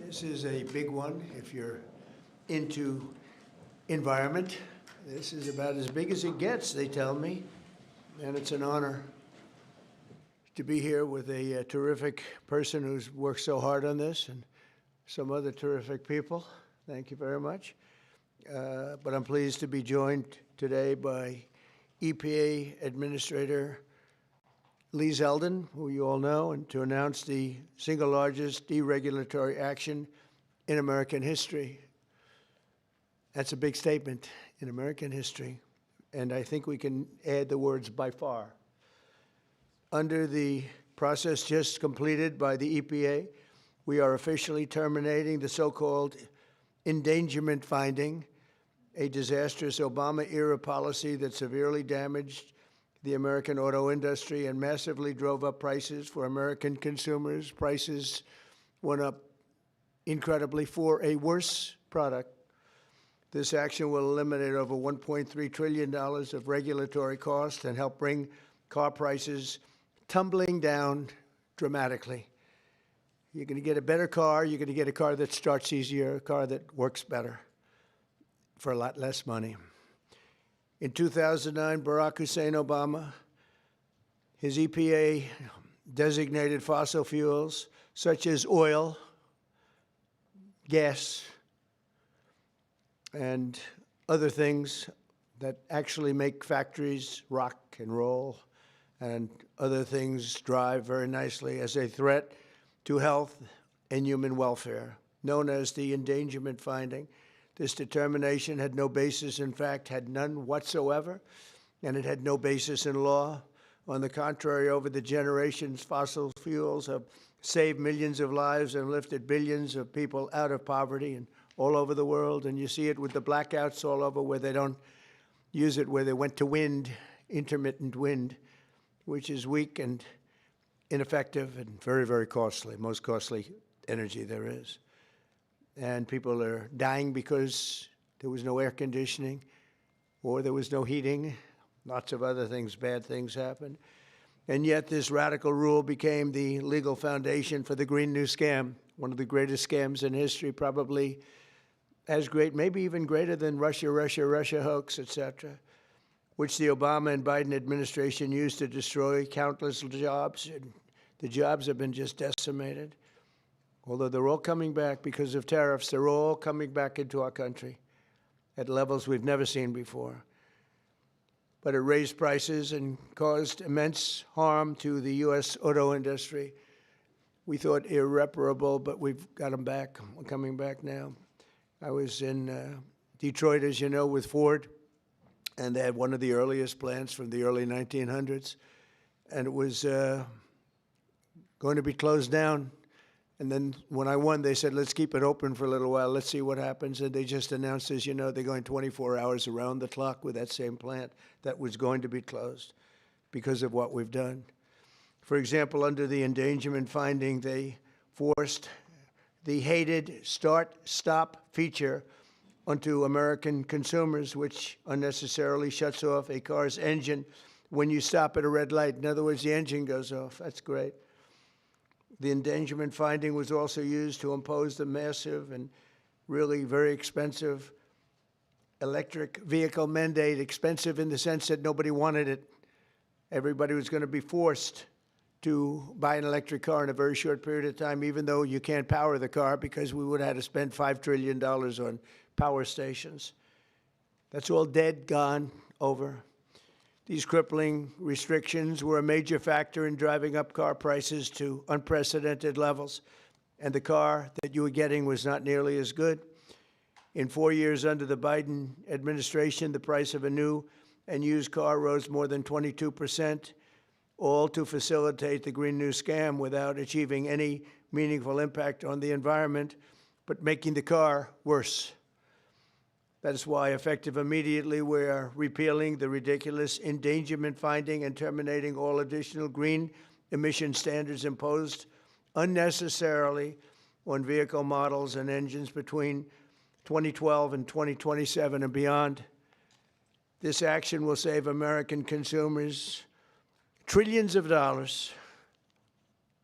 This is a big one if you're into environment. This is about as big as it gets, they tell me, and it's an honor to be here with a terrific person who's worked so hard on this and some other terrific people. Thank you very much. But I'm pleased to be joined today by EPA Administrator Lee Zeldin, who you all know, and to announce the single largest deregulatory action in American history. That's a big statement in American history, and I think we can add the words by far. Under the process just completed by the EPA, we are officially terminating the so-called endangerment finding, a disastrous Obama-era policy that severely damaged the American auto industry and massively drove up prices for American consumers. Prices went up incredibly for a worse product. This action will eliminate over $1.3 trillion of regulatory costs and help bring car prices tumbling down dramatically. You're going to get a better car. You're going to get a car that starts easier, a car that works better for a lot less money. In 2009, Barack Hussein Obama, his EPA designated fossil fuels such as oil, gas, and other things that actually make factories rock and roll and other things drive very nicely as a threat to health and human welfare, known as the endangerment finding. This determination had no basis, in fact, had none whatsoever, and it had no basis in law. On the contrary, over the generations, fossil fuels have saved millions of lives and lifted billions of people out of poverty and all over the world. And you see it with the blackouts all over where they don't use it, where they went to wind, intermittent wind, which is weak and ineffective and very, very costly, most costly energy there is. And people are dying because there was no air conditioning or there was no heating. Lots of other things, bad things happened. And yet this radical rule became the legal foundation for the Green New Scam, one of the greatest scams in history, probably as great, maybe even greater than Russia hoax, et cetera, which the Obama and Biden administration used to destroy countless jobs. And the jobs have been just decimated. Although they're all coming back because of tariffs, they're all coming back into our country at levels we've never seen before. But it raised prices and caused immense harm to the U.S. auto industry. We thought irreparable, but we've got them back. We're coming back now. I was in Detroit, as you know, with Ford, and they had one of the earliest plants from the early 1900s, and it was going to be closed down. And then when I won, they said, let's keep it open for a little while. Let's see what happens. And they just announced, as you know, they're going 24 hours around the clock with that same plant that was going to be closed because of what we've done. For example, under the endangerment finding, they forced the hated start-stop feature onto American consumers, which unnecessarily shuts off a car's engine when you stop at a red light. In other words, the engine goes off. That's great. The endangerment finding was also used to impose the massive and really very expensive electric vehicle mandate, expensive in the sense that nobody wanted it. Everybody was going to be forced to buy an electric car in a very short period of time, even though you can't power the car because we would have had to spend $5 trillion on power stations. That's all dead, gone, over. These crippling restrictions were a major factor in driving up car prices to unprecedented levels, and the car that you were getting was not nearly as good. In 4 years under the Biden administration, the price of a new and used car rose more than 22%, all to facilitate the Green New Scam without achieving any meaningful impact on the environment, but making the car worse. That is why, effective immediately, we are repealing the ridiculous endangerment finding and terminating all additional green emission standards imposed unnecessarily on vehicle models and engines between 2012 and 2027 and beyond. This action will save American consumers trillions of dollars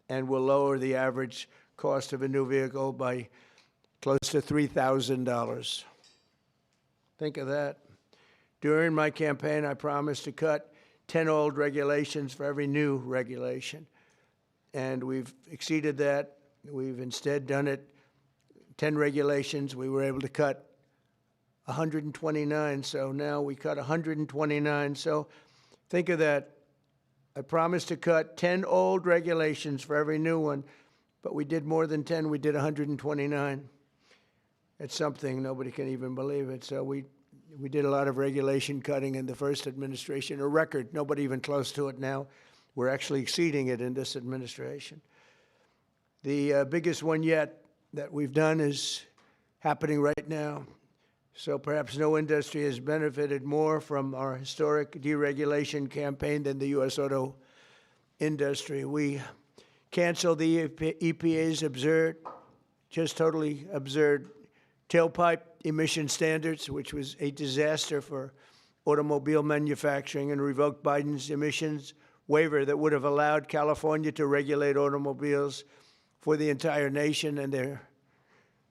and will lower the average cost of a new vehicle by close to $3,000. Think of that. During my campaign, I promised to cut 10 old regulations for every new regulation. And we've exceeded that. We've instead done it 10 regulations. We were able to cut 129. So now we cut 129. So think of that. I promised to cut 10 old regulations for every new one, but we did more than 10. We did 129. It's something. Nobody can even believe it. So we did a lot of regulation cutting in the first administration, a record, nobody even close to it now. We're actually exceeding it in this administration. The biggest one yet that we've done is happening right now. So perhaps no industry has benefited more from our historic deregulation campaign than the U.S. auto industry. We canceled the EPA's absurd, just totally absurd, tailpipe emission standards, which was a disaster for automobile manufacturing, and revoked Biden's emissions waiver that would have allowed California to regulate automobiles for the entire nation. And they're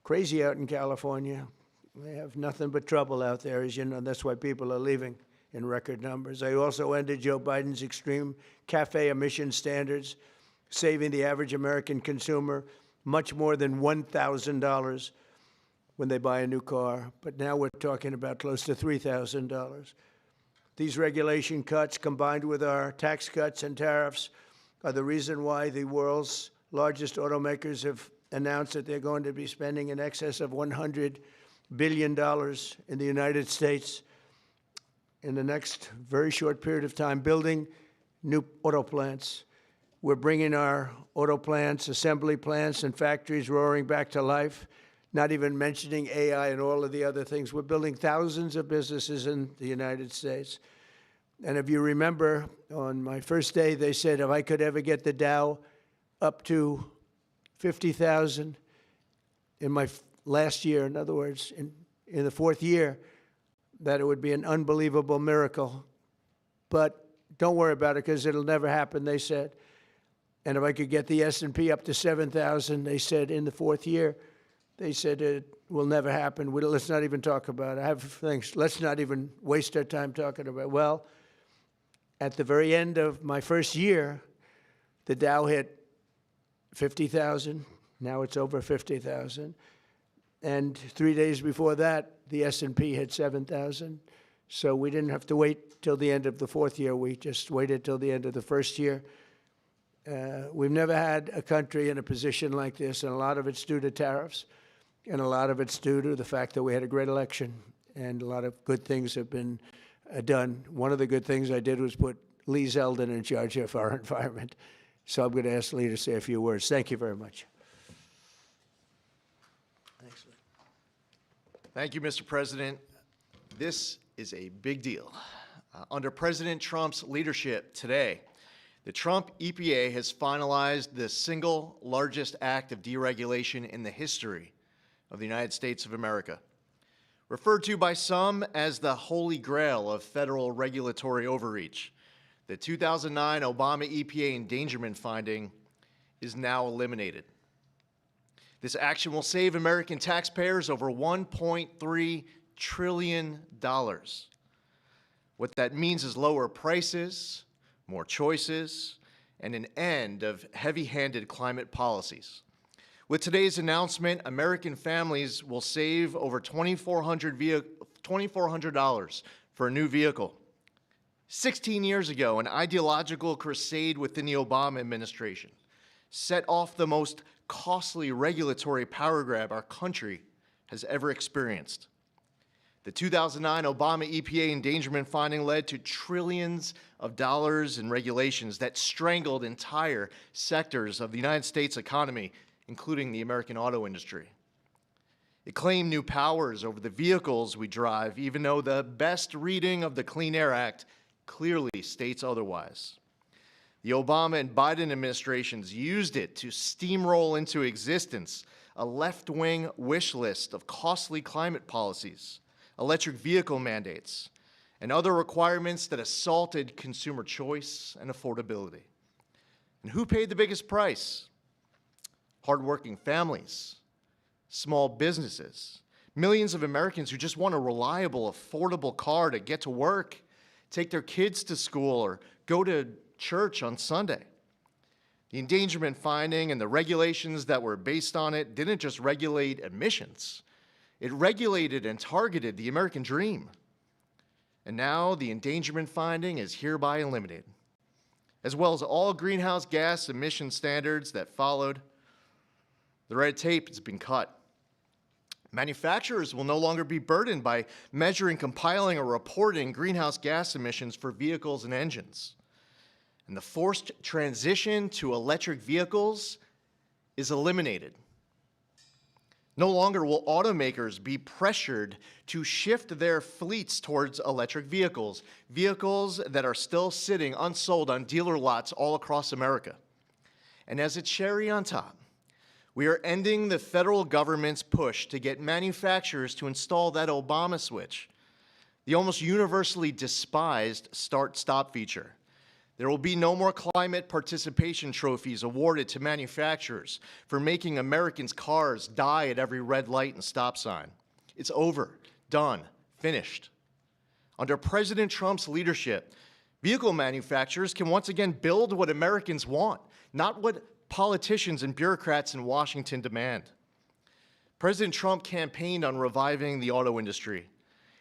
crazy out in California. They have nothing but trouble out there, as you know. That's why people are leaving in record numbers. I also ended Joe Biden's extreme CAFE emission standards, saving the average American consumer much more than $1,000 when they buy a new car, but now we're talking about close to $3,000. These regulation cuts, combined with our tax cuts and tariffs, are the reason why the world's largest automakers have announced that they're going to be spending in excess of $100 billion in the United States in the next very short period of time, building new auto plants. We're bringing our auto plants, assembly plants, and factories roaring back to life, not even mentioning AI and all of the other things. We're building thousands of businesses in the United States. And if you remember, on my first day, they said if I could ever get the Dow up to 50,000 in my last year, in other words, in the fourth year, that it would be an unbelievable miracle. But don't worry about it, because it'll never happen, they said. And if I could get the S&P up to 7,000, they said, in the fourth year, they said it will never happen. Let's not even talk about it. I have things. Let's not even waste our time talking about it. Well, at the very end of my first year, the Dow hit 50,000. Now it's over 50,000. And 3 days before that, the S&P hit 7,000. So we didn't have to wait till the end of the fourth year. We just waited till the end of the first year. We've never had a country in a position like this, and a lot of it's due to tariffs. And a lot of it's due to the fact that we had a great election, and a lot of good things have been done. One of the good things I did was put Lee Zeldin in charge of our environment. So I'm going to ask Lee to say a few words. Thank you very much. Thanks, Lee. Thank you, Mr. President. This is a big deal. Under President Trump's leadership today, the Trump EPA has finalized the single largest act of deregulation in the history of the United States of America. Referred to by some as the holy grail of federal regulatory overreach, the 2009 Obama EPA endangerment finding is now eliminated. This action will save American taxpayers over $1.3 trillion. What that means is lower prices, more choices, and an end of heavy-handed climate policies. With today's announcement, American families will save over $2,400 for a new vehicle. 16 years ago, an ideological crusade within the Obama administration set off the most costly regulatory power grab our country has ever experienced. The 2009 Obama EPA endangerment finding led to trillions of dollars in regulations that strangled entire sectors of the United States economy, including the American auto industry. It claimed new powers over the vehicles we drive, even though the best reading of the Clean Air Act clearly states otherwise. The Obama and Biden administrations used it to steamroll into existence a left-wing wish list of costly climate policies, electric vehicle mandates, and other requirements that assaulted consumer choice and affordability. And who paid the biggest price? hardworking families, small businesses, millions of Americans who just want a reliable, affordable car to get to work, take their kids to school, or go to church on Sunday. The endangerment finding and the regulations that were based on it didn't just regulate emissions. It regulated and targeted the American dream. And now the endangerment finding is hereby eliminated, as well as all greenhouse gas emission standards that followed. The red tape has been cut. Manufacturers will no longer be burdened by measuring, compiling, or reporting greenhouse gas emissions for vehicles and engines. And the forced transition to electric vehicles is eliminated. No longer will automakers be pressured to shift their fleets towards electric vehicles, vehicles that are still sitting unsold on dealer lots all across America. And as a cherry on top, we are ending the federal government's push to get manufacturers to install that Obama switch, the almost universally despised start-stop feature. There will be no more climate participation trophies awarded to manufacturers for making Americans' cars die at every red light and stop sign. It's over, done, finished. Under President Trump's leadership, vehicle manufacturers can once again build what Americans want, not what politicians and bureaucrats in Washington demand. President Trump campaigned on reviving the auto industry,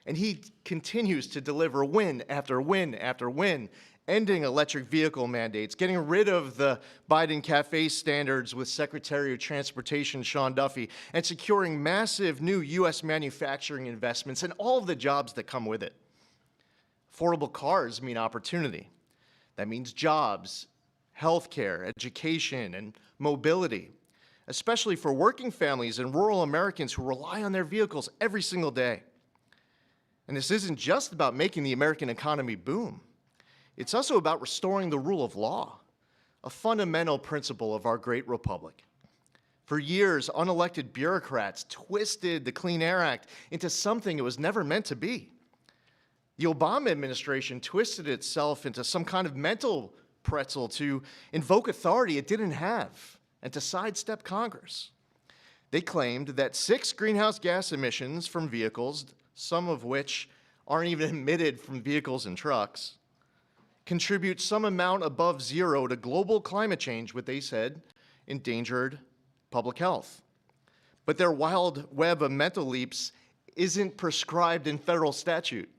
and he continues to deliver win after win after win, ending electric vehicle mandates, getting rid of the Biden Cafe standards with Secretary of Transportation Sean Duffy, and securing massive new U.S. manufacturing investments and all of the jobs that come with it. Affordable cars mean opportunity. That means jobs, healthcare, education, and mobility, especially for working families and rural Americans who rely on their vehicles every single day. And this isn't just about making the American economy boom. It's also about restoring the rule of law, a fundamental principle of our great republic. For years, unelected bureaucrats twisted the Clean Air Act into something it was never meant to be. The Obama administration twisted itself into some kind of mental pretzel to invoke authority it didn't have and to sidestep Congress. They claimed that 6 greenhouse gas emissions from vehicles, some of which aren't even emitted from vehicles and trucks, contribute some amount above zero to global climate change, what they said endangered public health. But their wild web of mental leaps isn't prescribed in federal statute.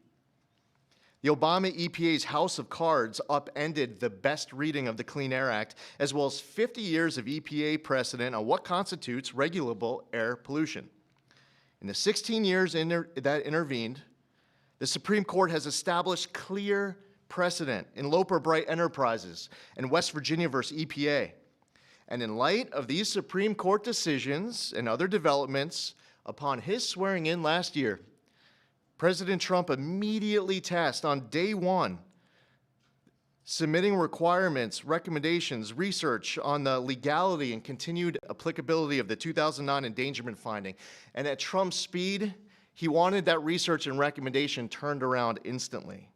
The Obama EPA's House of Cards upended the best reading of the Clean Air Act, as well as 50 years of EPA precedent on what constitutes regulable air pollution. In the 16 years that intervened, the Supreme Court has established clear precedent in Loper Bright Enterprises and West Virginia versus EPA. And in light of these Supreme Court decisions and other developments, upon his swearing in last year, President Trump immediately tasked on day one submitting requirements, recommendations, research on the legality and continued applicability of the 2009 endangerment finding. And at Trump's speed, he wanted that research and recommendation turned around instantly.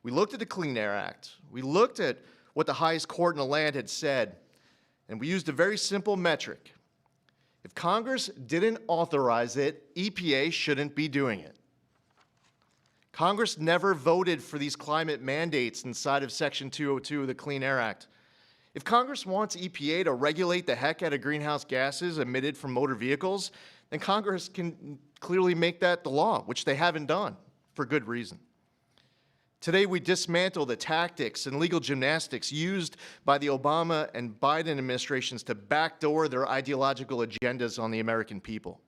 We looked at the Clean Air Act. We looked at what the highest court in the land had said, and we used a very simple metric. If Congress didn't authorize it, EPA shouldn't be doing it. Congress never voted for these climate mandates inside of Section 202 of the Clean Air Act. If Congress wants EPA to regulate the heck out of greenhouse gases emitted from motor vehicles, then Congress can clearly make that the law, which they haven't done for good reason. Today, we dismantle the tactics and legal gymnastics used by the Obama and Biden administrations to backdoor their ideological agendas on the American people.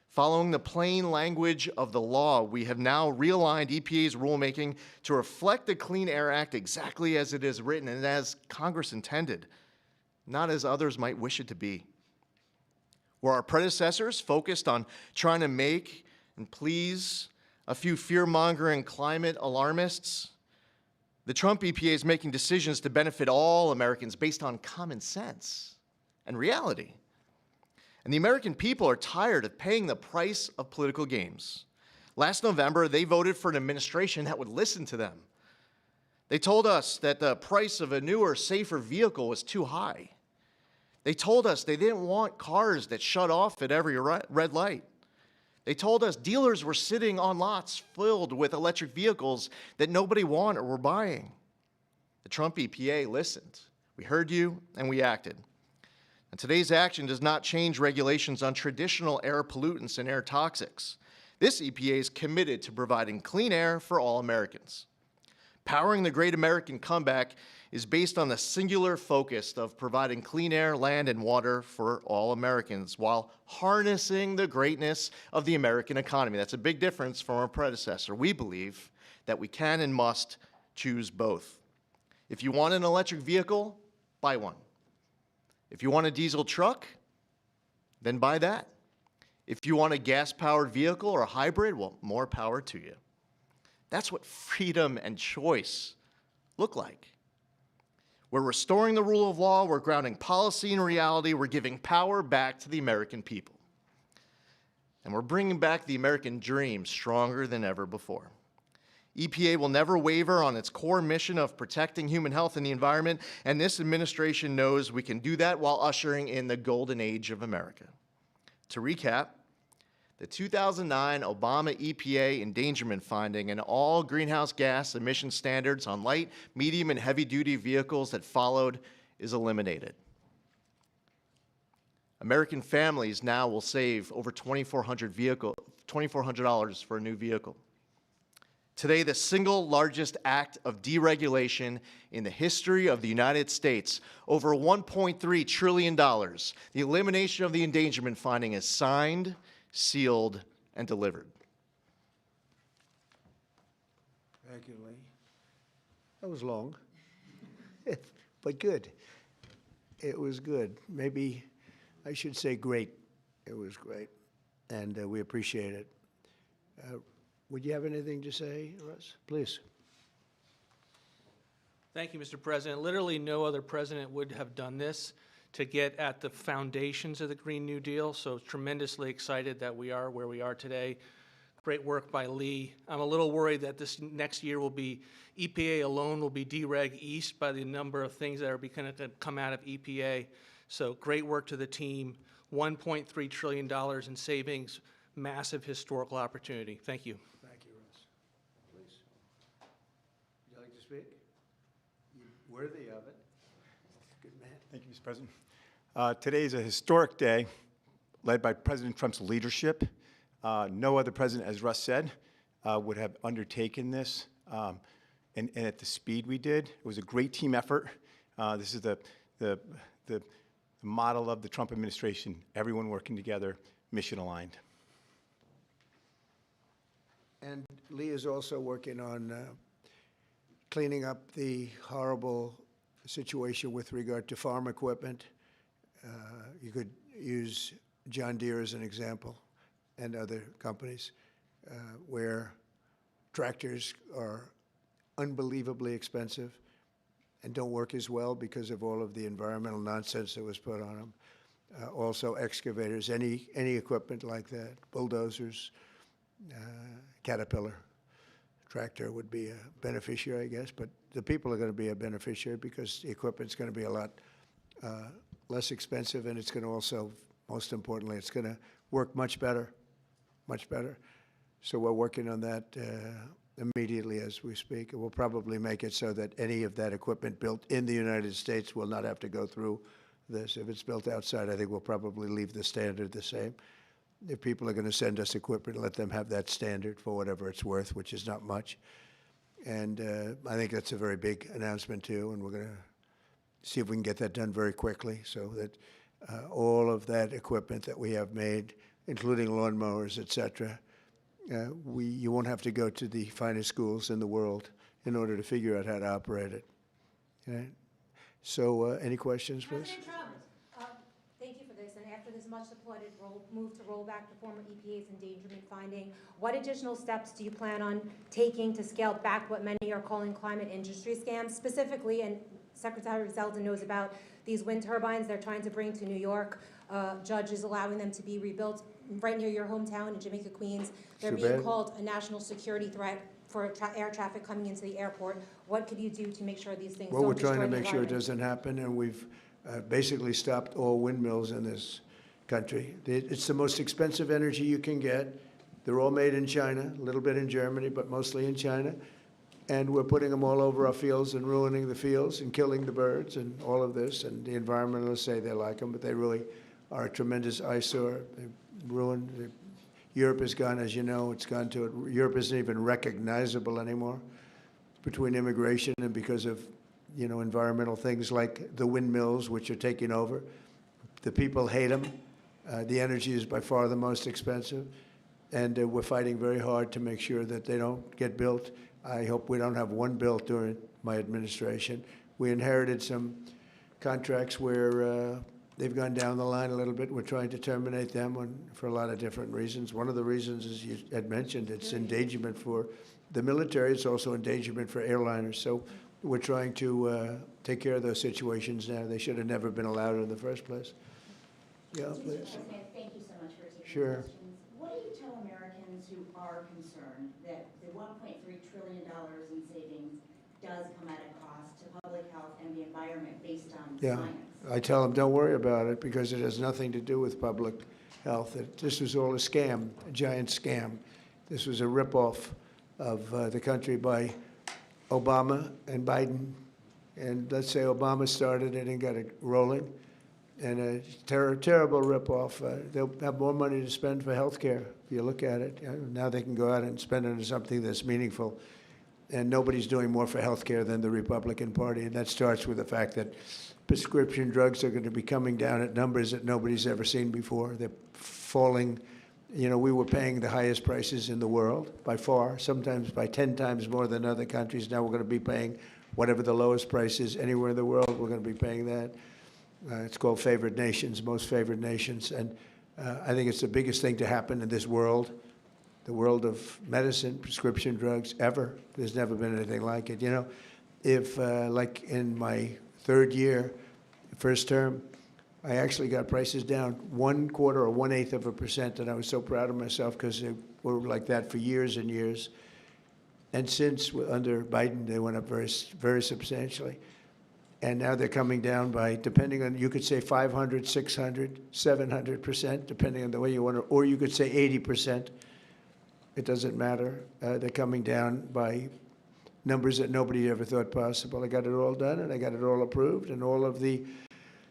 Following the plain language of the law, we have now realigned EPA's rulemaking to reflect the Clean Air Act exactly as it is written and as Congress intended, not as others might wish it to be. Where our predecessors focused on trying to make and please a few fear-mongering climate alarmists, the Trump EPA is making decisions to benefit all Americans based on common sense and reality. And the American people are tired of paying the price of political games. Last November, they voted for an administration that would listen to them. They told us that the price of a newer, safer vehicle was too high. They told us they didn't want cars that shut off at every red light. They told us dealers were sitting on lots filled with electric vehicles that nobody wanted or were buying. The Trump EPA listened. We heard you and we acted. And today's action does not change regulations on traditional air pollutants and air toxics. This EPA is committed to providing clean air for all Americans. Powering the Great American Comeback is based on the singular focus of providing clean air, land, and water for all Americans while harnessing the greatness of the American economy. That's a big difference from our predecessor. We believe that we can and must choose both. If you want an electric vehicle, buy one. If you want a diesel truck, then buy that. If you want a gas-powered vehicle or a hybrid, well, more power to you. That's what freedom and choice look like. We're restoring the rule of law, we're grounding policy in reality, we're giving power back to the American people. And we're bringing back the American dream stronger than ever before. EPA will never waver on its core mission of protecting human health and the environment, and this administration knows we can do that while ushering in the golden age of America. To recap, the 2009 Obama EPA endangerment finding and all greenhouse gas emission standards on light, medium, and heavy-duty vehicles that followed is eliminated. American families now will save over $2,400 for a new vehicle. Today, the single largest act of deregulation in the history of the United States, over $1.3 trillion, the elimination of the endangerment finding is signed, sealed, and delivered. Thank you, Lee. That was long, but good. It was good. Maybe I should say great. It was great, and we appreciate it. Would you have anything to say, Russ? Please. Thank you, Mr. President. Literally no other president would have done this to get at the foundations of the Green New Deal, so tremendously excited that we are where we are today. Great work by Lee. I'm a little worried that this next year will be, EPA alone will be dereg east by the number of things that are going to come out of EPA. So great work to the team. $1.3 trillion in savings, massive historical opportunity. Thank you. Thank you, Russ. Please. Would you like to speak? You're worthy of it. Good man. Thank you, Mr. President. Today is a historic day led by President Trump's leadership. No other president, as Russ said, would have undertaken this and at the speed we did. It was a great team effort. This is the model of the Trump administration, everyone working together, mission aligned. And Lee is also working on cleaning up the horrible situation with regard to farm equipment. You could use John Deere as an example and other companies where tractors are unbelievably expensive and don't work as well because of all of the environmental nonsense that was put on them. Also excavators, any equipment like that, bulldozers, Caterpillar tractor would be a beneficiary, I guess, but the people are going to be a beneficiary because the equipment's going to be a lot less expensive, and it's going to also, most importantly, it's going to work much better, much better. So we're working on that immediately as we speak. And we'll probably make it so that any of that equipment built in the United States will not have to go through this. If it's built outside, I think we'll probably leave the standard the same. If people are going to send us equipment, let them have that standard for whatever it's worth, which is not much. And I think that's a very big announcement, too, and we're going to see if we can get that done very quickly so that all of that equipment that we have made, including lawnmowers, et cetera, you won't have to go to the finest schools in the world in order to figure out how to operate it. Okay? So any questions, please? President Trump, thank you for this. And after this much applauded move to roll back the former EPA's endangerment finding, what additional steps do you plan on taking to scale back what many are calling climate industry scams? Specifically, and Secretary Zeldin knows about these wind turbines they're trying to bring to New York. Judge is allowing them to be rebuilt right near your hometown in Jamaica, Queens. They're being called a national security threat for air traffic coming into the airport. What could you do to make sure these things don't destroy the environment? Well, we're trying to make sure it doesn't happen, and basically stopped all windmills in this country. It's the most expensive energy you can get. They're all made in China, a little bit in Germany, but mostly in China. And we're putting them all over our fields and ruining the fields and killing the birds and all of this. And the environmentalists say they like them, but they really are a tremendous eyesore. They ruined. Europe has gone, as you know, it's gone to, Europe isn't even recognizable anymore between immigration and because of, you know, environmental things like the windmills, which are taking over. The people hate them. The energy is by far the most expensive. And we're fighting very hard to make sure that they don't get built. I hope we don't have one built during my administration. We inherited some contracts where they've gone down the line a little bit. We're trying to terminate them for a lot of different reasons. One of the reasons, as you had mentioned, it's endangerment for the military. It's also endangerment for airliners. So we're trying to take care of those situations now. They should have never been allowed in the first place. Yeah, Mr. please. President, thank you so much for taking Sure. questions. What do you tell Americans who are concerned that the $1.3 trillion in savings does come at a cost to public health and the environment based on Yeah, science? I tell them, don't worry about it, because it has nothing to do with public health. This was all a scam, a giant scam. This was a ripoff of the country by Obama and Biden. And let's say Obama started it and got it rolling. And a terrible ripoff. They'll have more money to spend for health care, if you look at it. Now they can go out and spend it on something that's meaningful. And nobody's doing more for health care than the Republican Party. And that starts with the fact that prescription drugs are going to be coming down at numbers that nobody's ever seen before. They're falling. You know, we were paying the highest prices in the world by far, sometimes by 10 times more than other countries. Now we're going to be paying whatever the lowest price is anywhere in the world. We're going to be paying that. It's called favored nations, most favored nations. And I think it's the biggest thing to happen in this world, the world of medicine, prescription drugs, ever. There's never been anything like it. You know, if, like in my third year, first term, I actually got prices down 1/4 or 1/8%, and I was so proud of myself because they were like that for years and years. And since, under Biden, they went up very, very substantially. And now they're coming down by, depending on, you could say 500, 600, 700%, depending on the way you want to, or you could say 80%. It doesn't matter. They're coming down by numbers that nobody ever thought possible. I got it all done, and I got it all approved, and all of the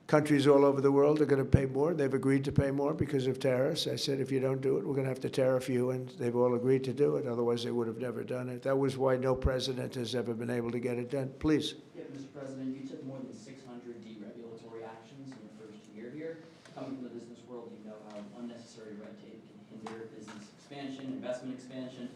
countries all over the world are going to pay more. They've agreed to pay more because of tariffs. I said, if you don't do it, we're going to have to tariff you, and they've all agreed to do it. Otherwise, they would have never done it. That was why no president has ever been able to get it done. Please. Yeah, Mr. President, you took more than 600 deregulatory actions in your first year here. Coming from the business world, you know how unnecessary red tape can hinder business expansion, investment expansion.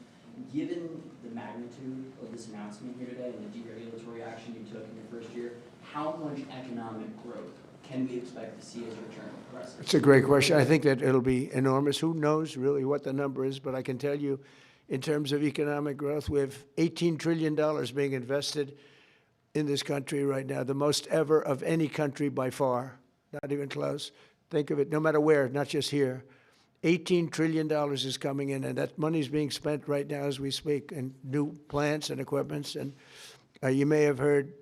Given the magnitude of this announcement here today and the deregulatory action you took in your first year, how much economic growth can we expect to see as your term of president? It's a great question. I think that it'll be enormous. Who knows really what the number is, but I can tell you, in terms of economic growth, we have $18 trillion being invested in this country right now, the most ever of any country by far, not even close. Think of it, no matter where, not just here. $18 trillion is coming in, and that money is being spent right now as we speak in new plants and equipments. And you may have heard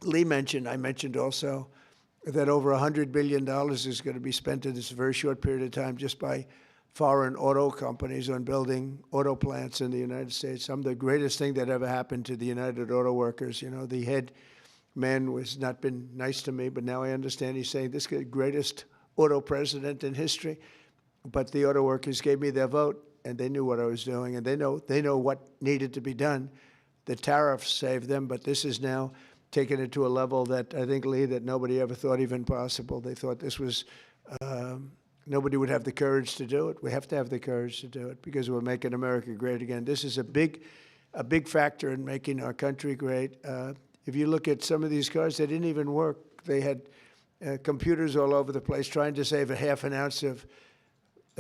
Lee mention, I mentioned also, that over $100 billion is going to be spent in this very short period of time just by foreign auto companies on building auto plants in the United States. The greatest thing that ever happened to the United Auto Workers. You know, the head man has not been nice to me, but now I understand he's saying this is the greatest auto president in history. But the auto workers gave me their vote, and they knew what I was doing, and they know what needed to be done. The tariffs saved them, but this is now taken it to a level that I think, Lee, that nobody ever thought even possible. They thought this was, nobody would have the courage to do it. We have to have the courage to do it because we're making America great again. This is a big factor in making our country great. If you look at some of these cars, they didn't even work. They had computers all over the place trying to save a half an ounce of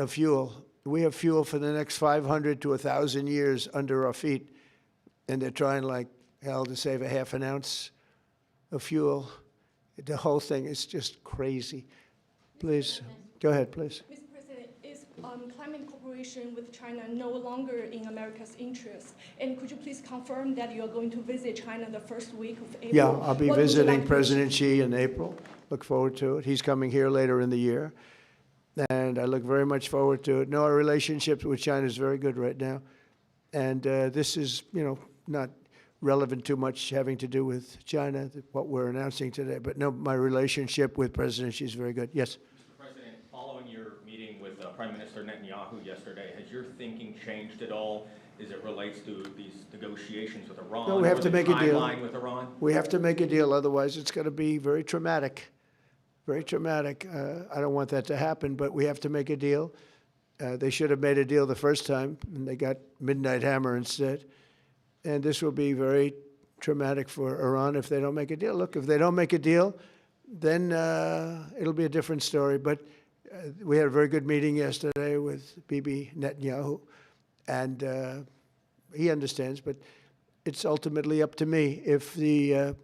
fuel. We have fuel for the next 500 to 1,000 years under our feet, and they're trying like hell to save a half an ounce of fuel. The whole thing is just crazy. Please, go ahead, please. Mr. President, is climate cooperation with China no longer in America's interest? And could you please confirm that you are going to visit China the first week of April? Yeah, I'll be What would you visiting like to President Xi in April. Look forward to it. He's coming here later in the year, and I look very much forward to it. No, our relationship with China is very good right now, and this is, not relevant too much having to do with China, what we're announcing today. But no, my relationship with President Xi is very good. Yes. Mr. President, following your meeting with Prime Minister Netanyahu yesterday, has your thinking changed at all as it relates to these negotiations with Iran? No, we have or to the make a deal. timeline with Iran? We have to make a deal, otherwise it's going to be very traumatic. Very traumatic. I don't want that to happen, but we have to make a deal. They should have made a deal the first time, and they got Midnight Hammer instead. And this will be very traumatic for Iran if they don't make a deal. Look, if they don't make a deal, then it'll be a different story. But we had a very good meeting yesterday with Bibi Netanyahu, and he understands, but it's ultimately up to me. If the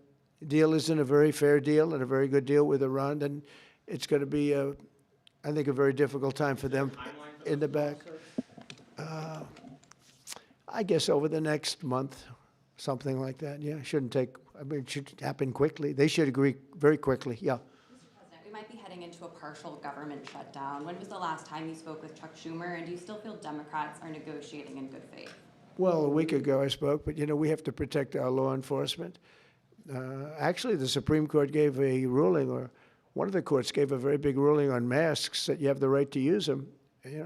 deal isn't a very fair deal and a very good deal with Iran, then it's going to be, I think, a very difficult time for them in the back. I guess over the next month, something like that. Yeah, shouldn't take, it should happen quickly. They should agree very quickly, yeah. Mr. President, we might be heading into a partial government shutdown. When was the last time you spoke with Chuck Schumer, and do you still feel Democrats are negotiating in good faith? Well, a week ago I spoke, but we have to protect our law enforcement. Actually, the Supreme Court gave a ruling, or one of the courts gave a very big ruling on masks, that you have the right to use them,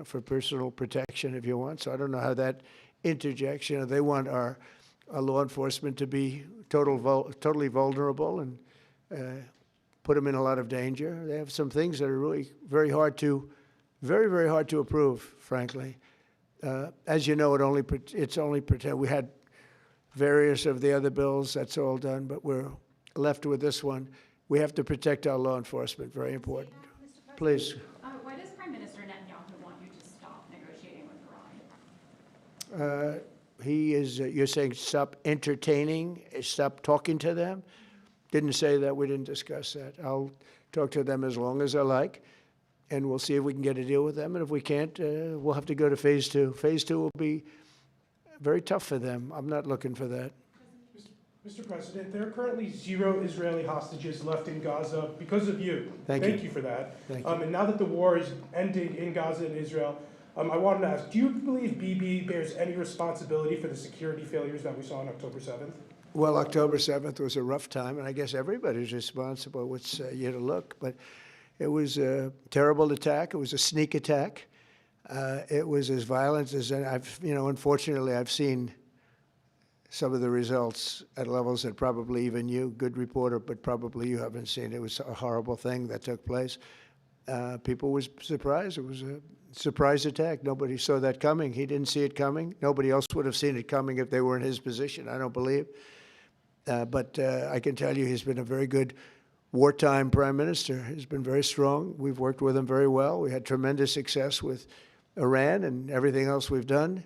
for personal protection if you want. So I don't know how that interjects. They want our law enforcement to be totally vulnerable and put them in a lot of danger. They have some things that are really very hard to approve, frankly. As you know, it's only pretend. We had various of the other bills, that's all done, but we're left with this one. We have to protect our law enforcement, very important. Please. Why does Prime Minister Netanyahu want you to stop negotiating with Iran? He is, you're saying stop entertaining, stop talking to them? Didn't say that, we didn't discuss that. I'll talk to them as long as I like, and we'll see if we can get a deal with them. And if we can't, we'll have to go to phase two. Phase two will be very tough for them. I'm not looking for that. Mr. President, there are currently 0 Israeli hostages left in Gaza because of you. Thank you for that. Thank you. And now that the war is ending in Gaza and Israel, I wanted to ask, do you believe Bibi bears any responsibility for the security failures that we saw on October 7th? Well, October 7th was a rough time, and I guess everybody's responsible. It's you to look, but it was a terrible attack. It was a sneak attack. It was as violent as unfortunately, I've seen some of the results at levels that probably even you, good reporter, but probably you haven't seen. It was a horrible thing that took place. People were surprised. It was a surprise attack. Nobody saw that coming. He didn't see it coming. Nobody else would have seen it coming if they were in his position, I don't believe. But I can tell you he's been a very good wartime prime minister. He's been very strong. We've worked with him very well. We had tremendous success with Iran and everything else we've done.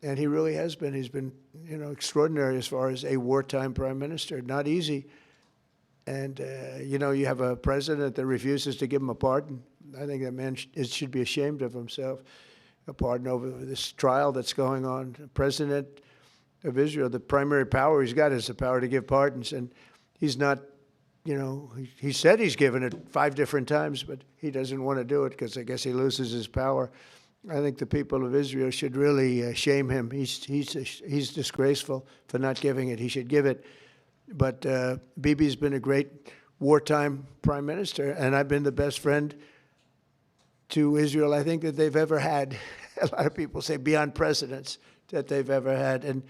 And he really has been. He's been, extraordinary as far as a wartime prime minister. Not easy. And, you have a president that refuses to give him a pardon. I think that man should be ashamed of himself. A pardon over this trial that's going on. The president of Israel, the primary power he's got is the power to give pardons. And he's not, he said he's given it 5 different times, but he doesn't want to do it because I guess he loses his power. I think the people of Israel should really shame him. He's disgraceful for not giving it. He should give it. But Bibi's been a great wartime prime minister, and I've been the best friend to Israel I think that they've ever had. A lot of people say beyond presidents that they've ever had, and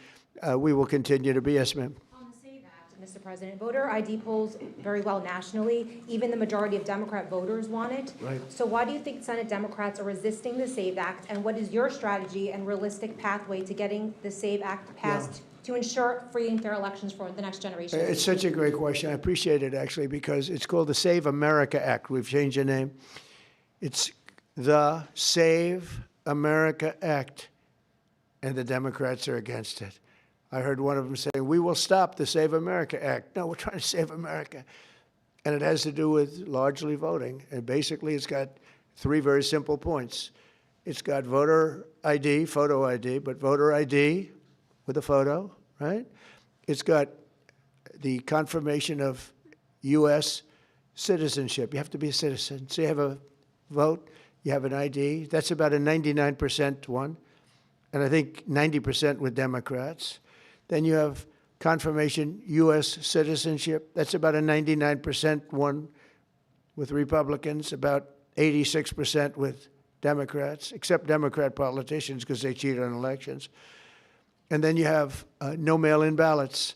we will continue to be. Yes, ma'am. On the SAVE Act, Mr. President, voter ID polls very well nationally. Even the majority of Democrat voters want it. Right. So why do you think Senate Democrats are resisting the SAVE Act, and what is your strategy and realistic pathway to getting the SAVE Act passed to ensure free and fair elections for the next generation? It's such a great question. I appreciate it, actually, because it's called the Save America Act. We've changed the name. It's the Save America Act, and the Democrats are against it. I heard one of them say, we will stop the Save America Act. No, we're trying to save America. And it has to do with largely voting. And basically, it's got 3 very simple points. It's got voter ID, photo ID, but voter ID with a photo, right? It's got the confirmation of U.S. citizenship. You have to be a citizen. So you have a vote, you have an ID. That's about a 99% one, and I think 90% with Democrats. Then you have confirmation U.S. citizenship. That's about a 99% one with Republicans, about 86% with Democrats, except Democrat politicians because they cheat on elections. And then you have no mail-in ballots.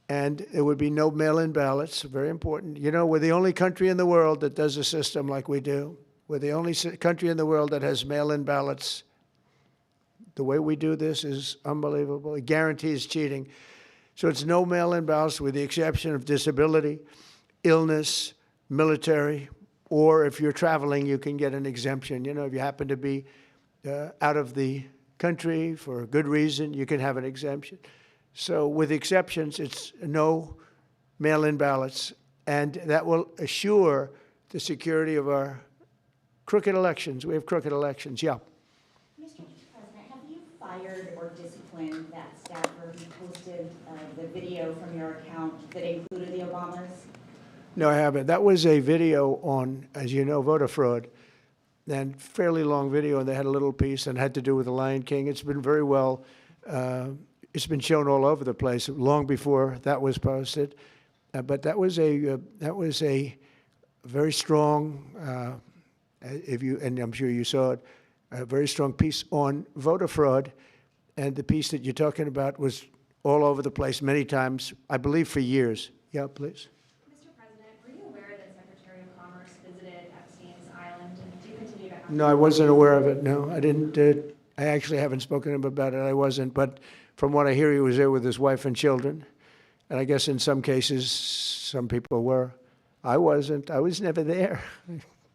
And there would be no mail-in ballots, very important. You know, we're the only country in the world that does a system like we do. We're the only country in the world that has mail-in ballots. The way we do this is unbelievable. It guarantees cheating. So it's no mail-in ballots with the exception of disability, illness, military, or if you're traveling, you can get an exemption. You know, if you happen to be out of the country for a good reason, you can have an exemption. So with exceptions, it's no mail-in ballots, and that will assure the security of our crooked elections. We have crooked elections, yeah. Mr. President, have you fired or disciplined that staffer who posted the video from your account that included the Obamas? No, I haven't. That was a video on, as you know, voter fraud, and fairly long video, and they had a little piece and had to do with the Lion King. It's been very well, it's been shown all over the place long before that was posted. But that was a very strong, and I'm sure you saw it, a very strong piece on voter fraud. And the piece that you're talking about was all over the place many times, I believe for years. Yeah, please. No, I wasn't aware of it. No, I didn't. I actually haven't spoken to him about it. I wasn't. But from what I hear, he was there with his wife and children. And I guess in some cases, some people were. I wasn't. I was never there.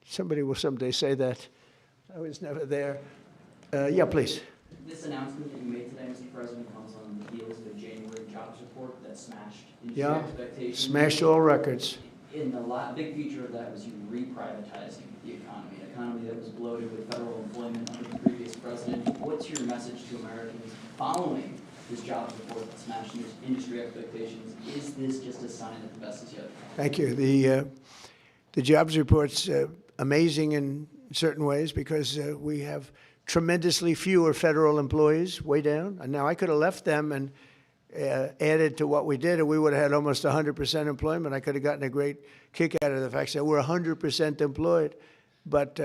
Somebody will someday say that. I was never there. Yeah, please. This announcement that you made today, Mr. President, comes on the heels of a January jobs report that smashed industry expectations. Smashed all records. In the big feature of that was you reprivatizing the economy, an economy that was bloated with federal employment under the previous president. What's your message to Americans following this jobs report that smashed industry expectations? Is this just a sign that the best is yet to come? Thank you. The jobs report's amazing in certain ways because we have tremendously fewer federal employees, way down. And now I could have left them and added to what we did, and we would have had almost 100% employment. I could have gotten a great kick out of the fact that we're 100% employed, but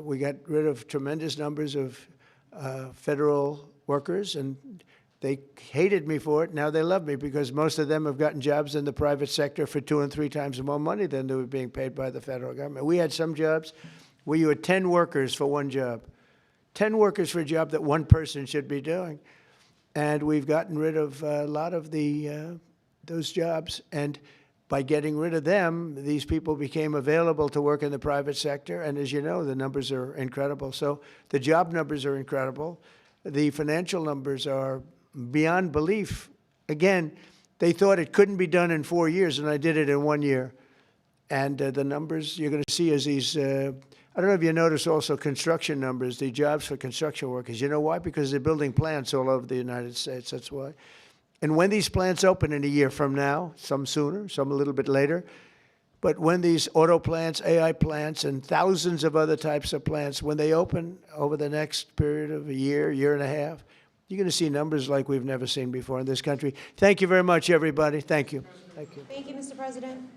we got rid of tremendous numbers of federal workers, and they hated me for it. Now they love me because most of them have gotten jobs in the private sector for 2 and 3 times more money than they were being paid by the federal government. We had some jobs where you had 10 workers for one job, 10 workers for a job that one person should be doing. And we've gotten rid of a lot of those jobs. And by getting rid of them, these people became available to work in the private sector. And as you know, the numbers are incredible. So the job numbers are incredible. The financial numbers are beyond belief. Again, they thought it couldn't be done in 4 years, and I did it in 1 year. And the numbers you're going to see is these, I don't know if you notice also construction numbers, the jobs for construction workers. You know why? Because they're building plants all over the United States. That's why. And when these plants open in a year from now, some sooner, some a little bit later, but when these auto plants, AI plants, and thousands of other types of plants, when they open over the next period of a year, year and a half, you're going to see numbers like we've never seen before in this country. Thank you very much, everybody. Thank you. Thank you. Thank you, Mr. President.